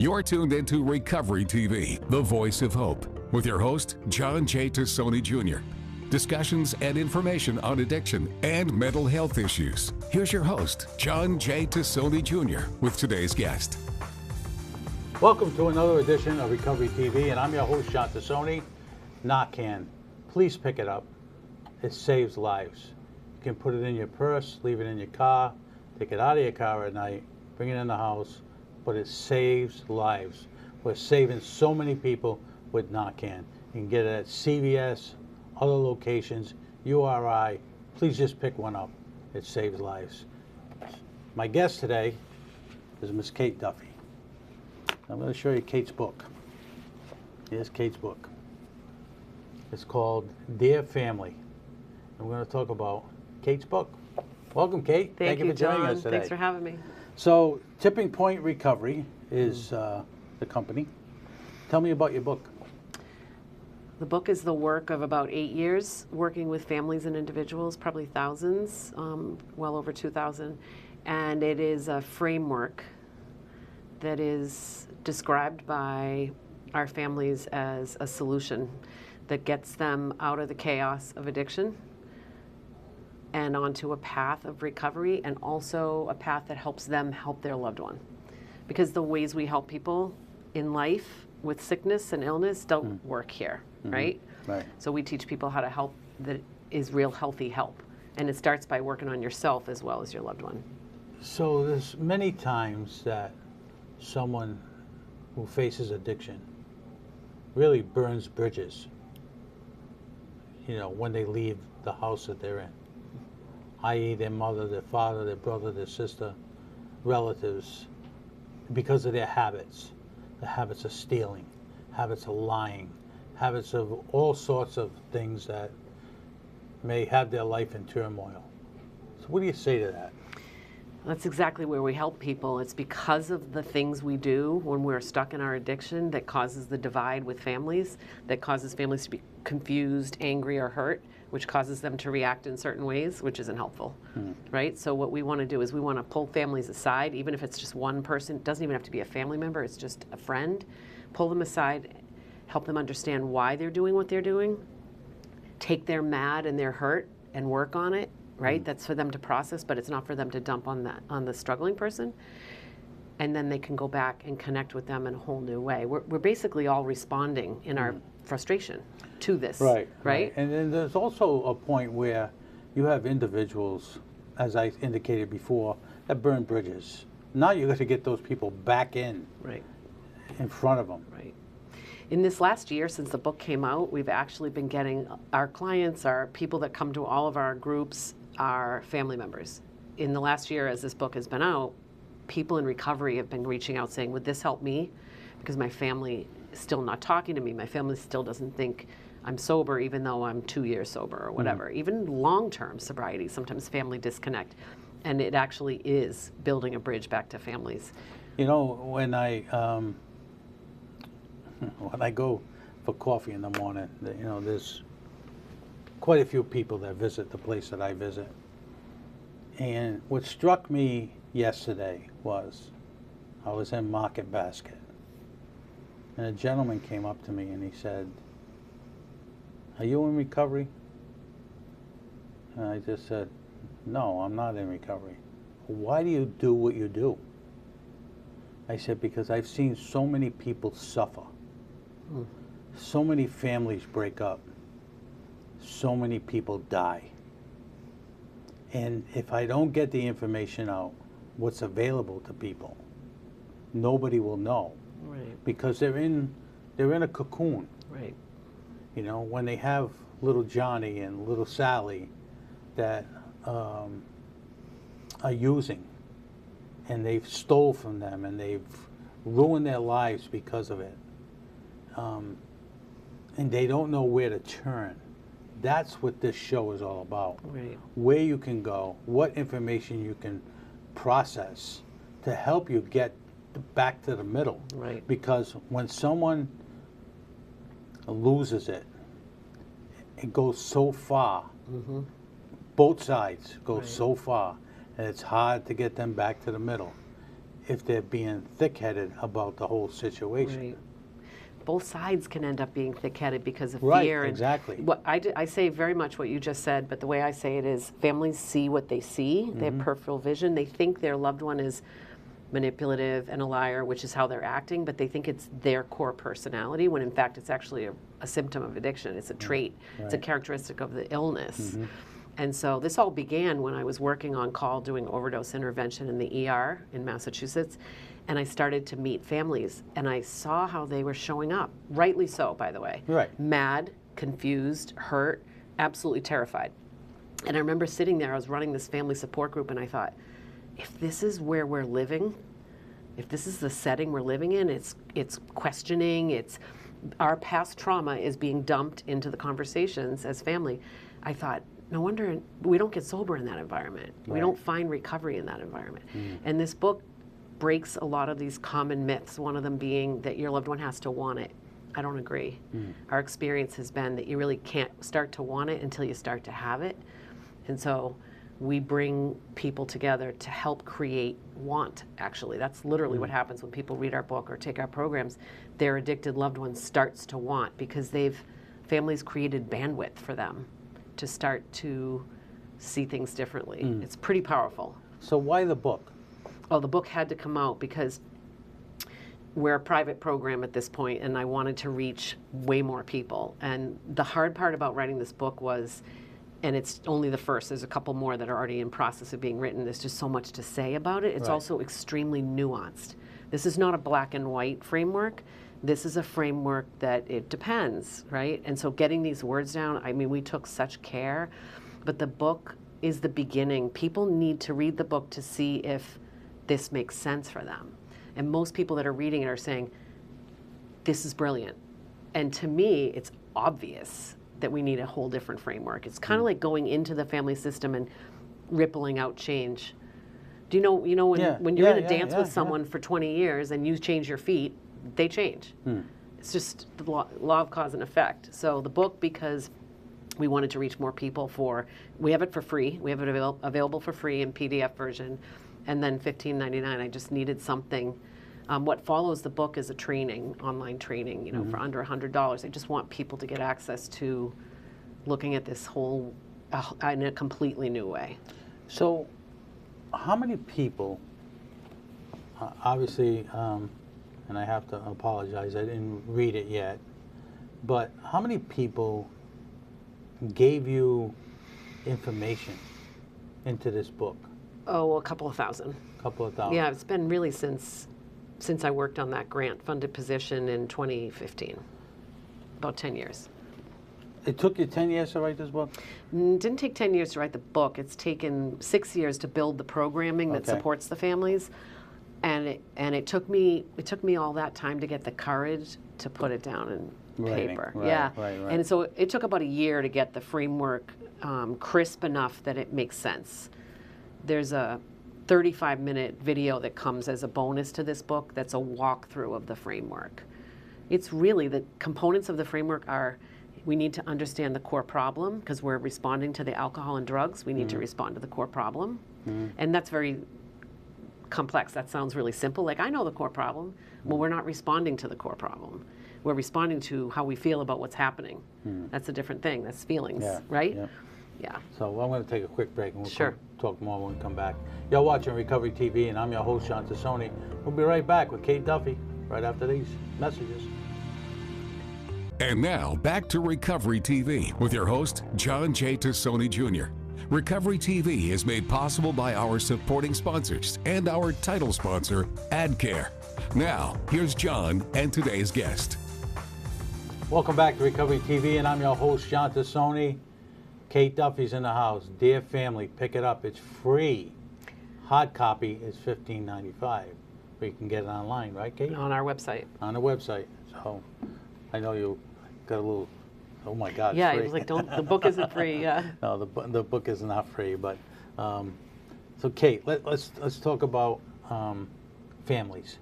You're tuned into Recovery TV, the voice of hope, with your host, John J. Tossoni Jr. Discussions and information on addiction and mental health issues. Here's your host, John J. Tossoni Jr., with today's guest. Welcome to another edition of Recovery TV, and I'm your host, John Tossoni. Narcan, please pick it up. It saves lives. You can put it in your purse, leave it in your car, take it out of your car at night, bring it in the house, but it saves lives. We're saving so many people with Narcan. You can get it at CVS, other locations, URI. Please just pick one up. It saves lives. My guest today is Miss Kate Duffy. I'm going to show you Kate's book. Here's Kate's book. It's called Dear Family. And we're going to talk about Kate's book. Welcome, Kate. Thank you for joining John. us today. Thanks for having me. So, Tipping Point Recovery is the company. Tell me about your book. The book is the work of about 8 years working with families and individuals, probably thousands, well over 2,000. And it is a framework that is described by our families as a solution that gets them out of the chaos of addiction and onto a path of recovery, and also a path that helps them help their loved one. Because the ways we help people in life with sickness and illness don't work here, right? Right. So we teach people how to help that is real healthy help. And it starts by working on yourself as well as your loved one. So there's many times that someone who faces addiction really burns bridges, you know, when they leave the house that they're in, i.e. their mother, their father, their brother, their sister, relatives, because of their habits. The habits of stealing, habits of lying, habits of all sorts of things that may have their life in turmoil. So what do you say to that? That's exactly where we help people. It's because of the things we do when we're stuck in our addiction that causes the divide with families, that causes families to be confused, angry, or hurt, which causes them to react in certain ways, which isn't helpful, right? So what we want to do is we want to pull families aside, even if it's just one person. It doesn't even have to be a family member, it's just a friend. Pull them aside, help them understand why they're doing what they're doing, take their mad and their hurt and work on it, right? That's for them to process, but it's not for them to dump on the struggling person. And then they can go back and connect with them in a whole new way. We're basically all responding in our frustration to this, right? And then there's also a point where you have individuals, as I indicated before, that burn bridges. Now you're going to get those people back in front of them. Right. In this last year, since the book came out, we've actually been getting our clients, our people that come to all of our groups, our family members. In the last year, as this book has been out, people in recovery have been reaching out saying, would this help me? Because my family is still not talking to me. My family still doesn't think I'm sober, even though I'm 2 years sober or whatever. Even long-term sobriety, sometimes family disconnect. And it actually is building a bridge back to families. You know, when I go for coffee in the morning, you know, there's quite a few people that visit the place that I visit. And what struck me yesterday was I was in Market Basket, and a gentleman came up to me and he said, "Are you in recovery?" And I just said, "No, I'm not in recovery." "Why do you do what you do?" I said, "Because I've seen so many people suffer. So many families break up. So many people die. And if I don't get the information out, what's available to people, nobody will know." Right. Because they're in a cocoon. Right. You know, when they have little Johnny and little Sally that are using, and they've stole from them and they've ruined their lives because of it, and they don't know where to turn. That's what this show is all about. Right. Where you can go, what information you can process to help you get back to the middle. Right. Because when someone loses it, it goes so far. Both sides go so far, and it's hard to get them back to the middle. if they're being thick-headed about the whole situation. Right. Both sides can end up being thick-headed because of Right, fear. exactly. And what I say very much what you just said, but the way I say it is families see what they see. They have peripheral vision. They think their loved one is manipulative and a liar, which is how they're acting, but they think it's their core personality, when in fact it's actually a symptom of addiction. It's a trait. Right. It's a characteristic of the illness. And so this all began when I was working on call doing overdose intervention in the ER in Massachusetts. And I started to meet families, and I saw how they were showing up, rightly so, by the way. Right. Mad, confused, hurt, absolutely terrified. And I remember sitting there, I was running this family support group, and I thought, if this is where we're living, if this is the setting we're living in, it's questioning, it's our past trauma is being dumped into the conversations as family. I thought, no wonder we don't get sober in that environment. Right. We don't find recovery in that environment. And this book breaks a lot of these common myths, one of them being that your loved one has to want it. I don't agree. Our experience has been that you really can't start to want it until you start to have it. And so we bring people together to help create want, actually. That's literally what happens when people read our book or take our programs. Their addicted loved one starts to want because families created bandwidth for them to start to see things differently. It's pretty powerful. So why the book? Oh, the book had to come out because we're a private program at this point, and I wanted to reach way more people. And the hard part about writing this book was, and it's only the first, there's a couple more that are already in process of being written. There's just so much to say about it. It's Right. also extremely nuanced. This is not a black and white framework. This is a framework that it depends, right? And so getting these words down, I mean, we took such care, but the book is the beginning. People need to read the book to see if this makes sense for them. And most people that are reading it are saying, this is brilliant. And to me, it's obvious that we need a whole different framework. It's kind of like going into the family system and rippling out change. Do you know when you're in a dance with someone for 20 years and you change your feet, they change. It's just the law of cause and effect. So the book, because we wanted to reach more people, we have it for free. We have it available for free in PDF version. And then $15.99, I just needed something. What follows the book is a training, online training, for under $100. I just want people to get access to looking at this whole in a completely new way. So how many people, obviously, and I have to apologize, I didn't read it yet, but how many people gave you information into this book? Oh, a couple of thousand. Couple of thousand. Yeah, it's been really since I worked on that grant-funded position in 2015, about 10 years. It took you 10 years to write this book? Didn't take 10 years to write the book. It's taken 6 years to build the programming that supports the families, and it took me all that time to get the courage to put it down in paper. Right. And so it took about a year to get the framework crisp enough that it makes sense. There's a 35-minute video that comes as a bonus to this book that's a walkthrough of the framework. It's really, the components of the framework are, we need to understand the core problem because we're responding to the alcohol and drugs. We need to respond to the core problem. And that's very complex. That sounds really simple. Like, I know the core problem. Well, we're not responding to the core problem. We're responding to how we feel about what's happening. That's a different thing. That's feelings, right? Yeah. So I'm going to take a quick break and Sure. talk more when we come back. You're watching Recovery TV, and I'm your host, John Tossoni. We'll be right back with Kate Duffy right after these messages. And now, back to Recovery TV with your host, John J. Tossoni Jr. Recovery TV is made possible by our supporting sponsors and our title sponsor, AdCare. Now, here's John and today's guest. Welcome back to Recovery TV, and I'm your host, John Tossoni. Kate Duffy's in the house. Dear family, pick it up. It's free. Hard copy is $15.95. But you can get it online, right, Kate? On our website. On the website. So I know you got a little, oh my God, Yeah, it's free. it was like, the book isn't free. Yeah. No, the book is not free. But so Kate, let's talk about families.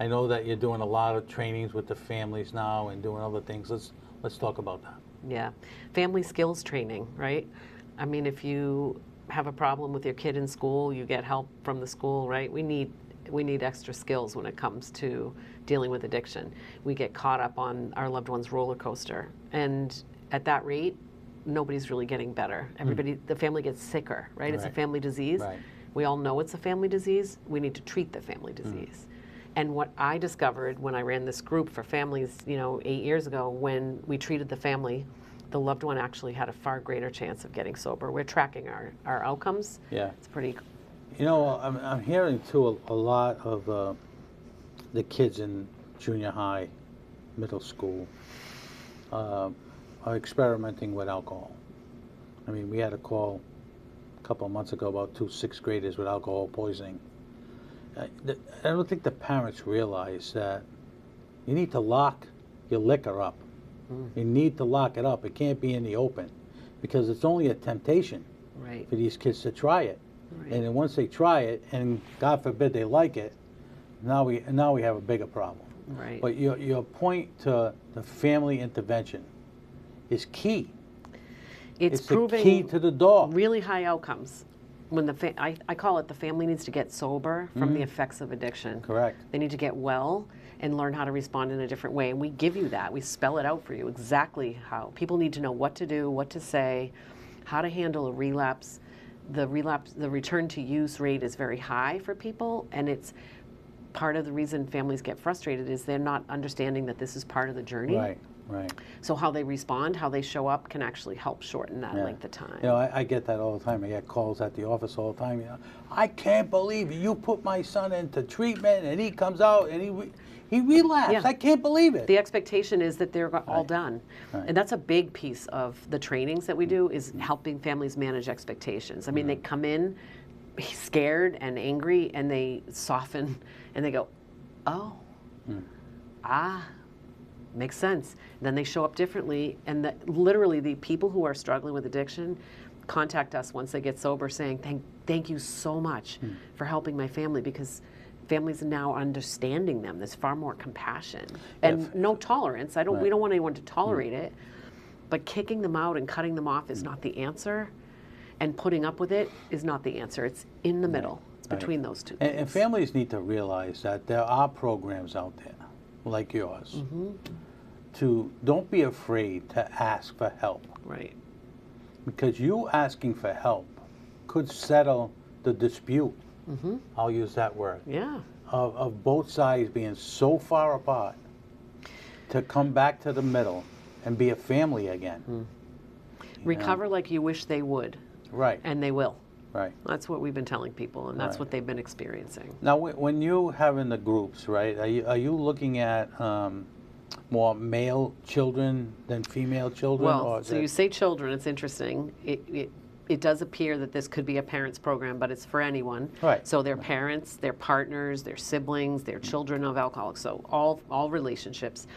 I know that you're doing a lot of trainings with the families now and doing other things. Let's talk about that. Yeah. Family skills training, right? I mean, if you have a problem with your kid in school, you get help from the school, right? We need we need extra skills when it comes to dealing with addiction. We get caught up on our loved one's roller coaster, and at that rate, nobody's really getting better. Everybody, the family gets sicker, right? It's a family disease. Right. We all know it's a family disease. We need to treat the family disease. And what I discovered when I ran this group for families, 8 years ago, when we treated the family, the loved one actually had a far greater chance of getting sober. We're tracking our outcomes. Yeah. It's pretty. I'm hearing too a lot of the kids in junior high, middle school, are experimenting with alcohol. I mean, we had a call a couple of months ago about 2 6th graders with alcohol poisoning. I don't think the parents realize that you need to lock your liquor up. You need to lock it up. It can't be in the open, because it's only a temptation for these kids to try it. And then once they try it, and God forbid they like it, now we have a bigger problem. Right. But your point to the family intervention is key. It's the proving key to the door. really high outcomes. When I call it the family needs to get sober from the effects of addiction. Correct. They need to get well and learn how to respond in a different way. And we give you that. We spell it out for you exactly how. People need to know what to do, what to say, how to handle a relapse. The return to use rate is very high for people, and it's part of the reason families get frustrated is they're not understanding that this is part of the journey. Right. Right. So how they respond, how they show up can actually help shorten that length of time. I get that all the time. I get calls at the office all the time. I can't believe it. You put my son into treatment and he comes out and he relapsed. Yeah. I can't believe it. The expectation is that they're all done. Right. And that's a big piece of the trainings that we do is helping families manage expectations. I mean, they come in scared and angry and they soften and they go, oh, makes sense. Then they show up differently, and literally the people who are struggling with addiction contact us once they get sober saying, thank you so much for helping my family, because families are now understanding them. There's far more compassion and no tolerance. We don't want anyone to tolerate it, but kicking them out and cutting them off is not the answer, and putting up with it is not the answer. It's in the middle. It's between those two things. And families need to realize that there are programs out there like yours. Don't be afraid to ask for help. Right. Because you asking for help could settle the dispute. I'll use that word. Yeah. Of both sides being so far apart to come back to the middle and be a family again. Recover like you wish they would. Right. And they will. Right. That's what we've been telling people, and that's what they've been experiencing. Now, when you having the groups, right, are you looking at more male children than female children? Well, so you say children, it's interesting. It does appear that this could be a parents program, but it's for anyone. Right. So their parents, their partners, their siblings, their children of alcoholics, so all relationships.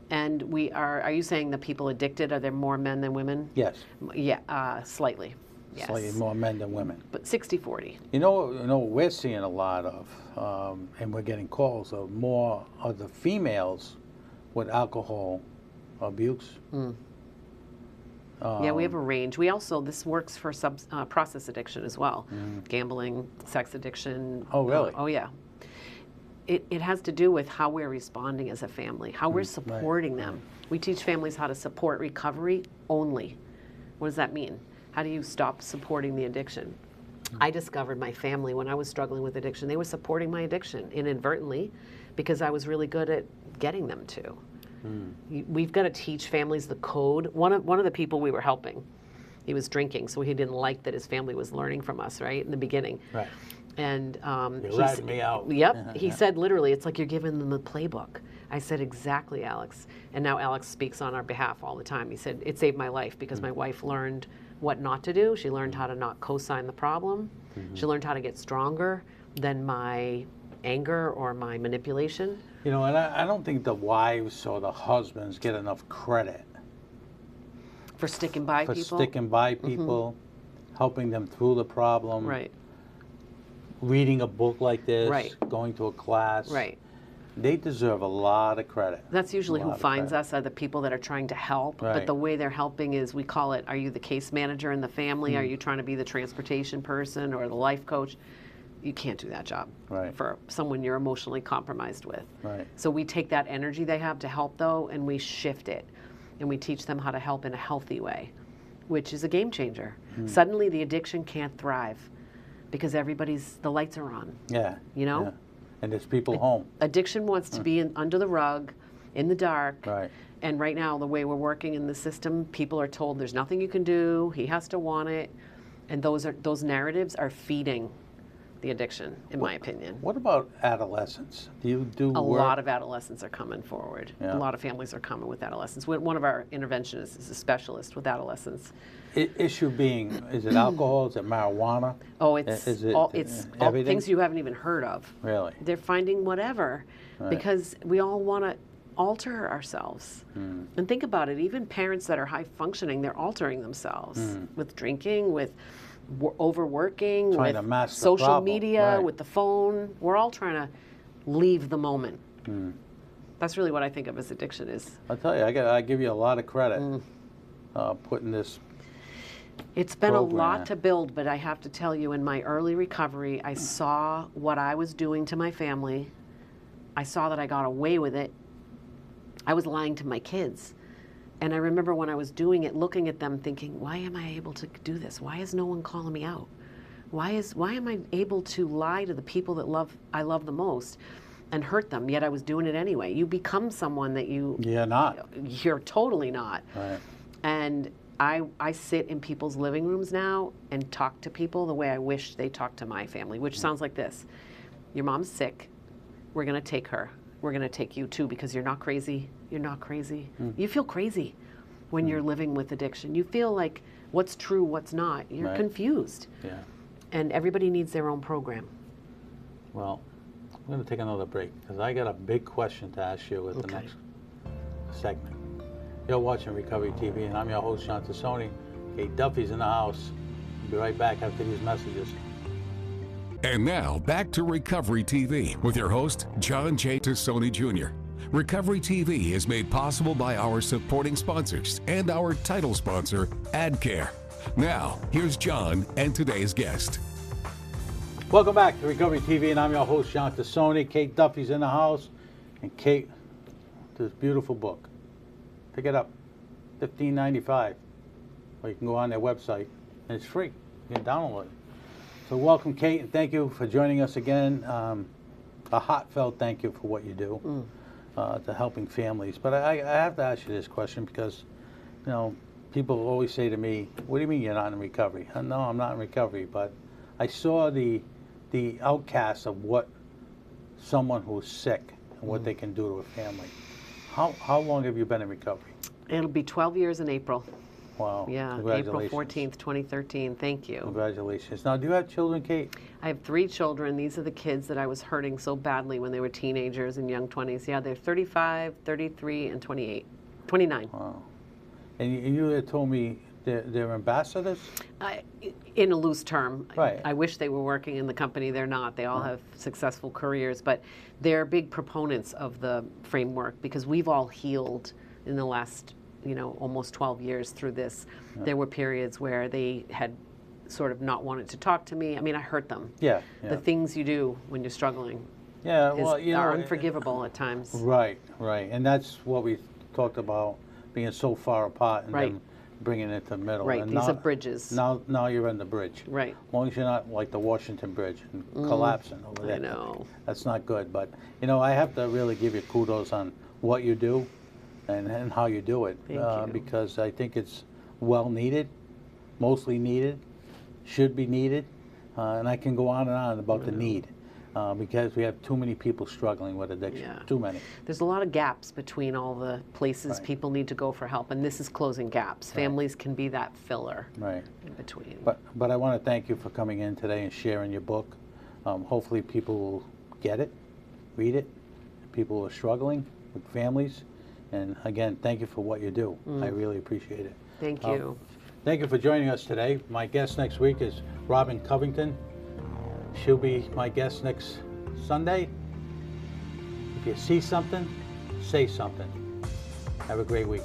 And are you saying the people addicted, are there more men than women? Yes. Yeah, slightly. Yes. Slightly more men than women. But 60-40. You know, we're seeing a lot of, and we're getting calls of more of the females with alcohol abuse. Yeah, we have a range. We also, this works for process addiction as well. Gambling, sex addiction. Oh, really? Oh, yeah. It has to do with how we're responding as a family, how we're supporting them. We teach families how to support recovery only. What does that mean? How do you stop supporting the addiction? I discovered my family when I was struggling with addiction. They were supporting my addiction inadvertently because I was really good at getting them to. We've got to teach families the code. One of the people we were helping, he was drinking, so he didn't like that his family was learning from us, right, in the beginning. Right. And you're ratting me out. Yep. He said literally, it's like you're giving them the playbook. I said, exactly, Alex. And now Alex speaks on our behalf all the time. He said, it saved my life because my wife learned what not to do. She learned how to not co-sign the problem. She learned how to get stronger than my anger or my manipulation. You know, and I don't think the wives or the husbands get enough credit For sticking by people? For sticking by people, helping them through the problem. Right. Reading a book like this, Right. going to a class. Right. They deserve a lot of credit. That's usually who finds us, are the people that are trying to help. Right. But the way they're helping is, we call it, are you the case manager in the family? Are you trying to be the transportation person or the life coach? you can't do that job Right. for someone you're emotionally compromised with. Right. So we take that energy they have to help, though, and we shift it, and we teach them how to help in a healthy way, which is a game changer. Suddenly the addiction can't thrive because the lights are on. Yeah. You know? Yeah. And there's people home. Addiction wants to be under the rug, in the dark. Right. And right now, the way we're working in the system, people are told there's nothing you can do, he has to want it. And those narratives are feeding the addiction, in my opinion. What about adolescents? Do you do A work? lot of adolescents are coming forward. Yeah. A lot of families are coming with adolescents. One of our interventionists is a specialist with adolescents. Issue being, is it alcohol? Is it marijuana? Oh, it's Is it all everything? things you haven't even heard of. Really? They're finding whatever because we all want to alter ourselves. And think about it, even parents that are high functioning, they're altering themselves with drinking, with overworking, Trying to with mask the social problem. media, Right. with the phone. We're all trying to leave the moment. That's really what I think of as addiction is. I'll tell you, I give you a lot of credit putting this. It's been a program. lot to build, but I have to tell you, in my early recovery, I saw what I was doing to my family. I saw that I got away with it. I was lying to my kids. And I remember when I was doing it, looking at them thinking, why am I able to do this? Why is no one calling me out? Why am I able to lie to the people that I love the most and hurt them, yet I was doing it anyway? You become someone that You're not. you're totally not. Right. And I sit in people's living rooms now and talk to people the way I wish they talked to my family, which sounds like this. Your mom's sick. We're going to take her. We're going to take you too because you're not crazy. You're not crazy. You feel crazy when you're living with addiction. You feel like what's true, what's not. You're confused. Yeah. And everybody needs their own program. Well, we're going to take another break because I got a big question to ask you with the next segment. You're watching Recovery TV, and I'm your host, John Tossoni. Kate Duffy's in the house. We'll be right back after these messages. And now, back to Recovery TV with your host, John J. Tossoni Jr. Recovery TV is made possible by our supporting sponsors and our title sponsor, AdCare. Now, here's John and today's guest. Welcome back to Recovery TV, and I'm your host, John Tossoni. Kate Duffy's in the house. And Kate, this beautiful book. Pick it up, $15.95. Or you can go on their website, and it's free. You can download it. So welcome, Kate, and thank you for joining us again. A heartfelt thank you for what you do to helping families. But I have to ask you this question because, you know, people always say to me, what do you mean you're not in recovery? No, I'm not in recovery, but I saw the outcast of what someone who's sick and what they can do to a family. How long have you been in recovery? It'll be 12 years in April. Wow. Yeah, Congratulations. April 14th, 2013. Thank you. Congratulations. Now, do you have children, Kate? I have 3 children. These are the kids that I was hurting so badly when they were teenagers and young 20s. Yeah, they're 35, 33, and 29. Wow. And you had told me they're ambassadors? In a loose term. Right. I wish they were working in the company. They're not. They all have successful careers, but they're big proponents of the framework because we've all healed in the last, almost 12 years through this. Yeah. There were periods where they had sort of not wanted to talk to me. I mean, I hurt them. Yeah. The things you do when you're struggling are unforgivable at times. Right. And that's what we talked about, being so far apart and then bringing it to the middle. Right, and these are bridges. Now you're in the bridge. Right. As long as you're not like the Washington Bridge and collapsing over there. I know. That's not good. But, I have to really give you kudos on what you do and how you do it. Thank you. Because I think it's well needed, mostly needed, should be needed. And I can go on and on about the need. Because we have too many people struggling with addiction. Yeah. Too many. There's a lot of gaps between all the places people need to go for help, and this is closing gaps. Families can be that filler in between. But I want to thank you for coming in today and sharing your book. Hopefully people will get it, read it. People who are struggling with families. And again, thank you for what you do. I really appreciate it. Thank you. Thank you for joining us today. My guest next week is Robin Covington. She'll be my guest next Sunday. If you see something, say something. Have a great week.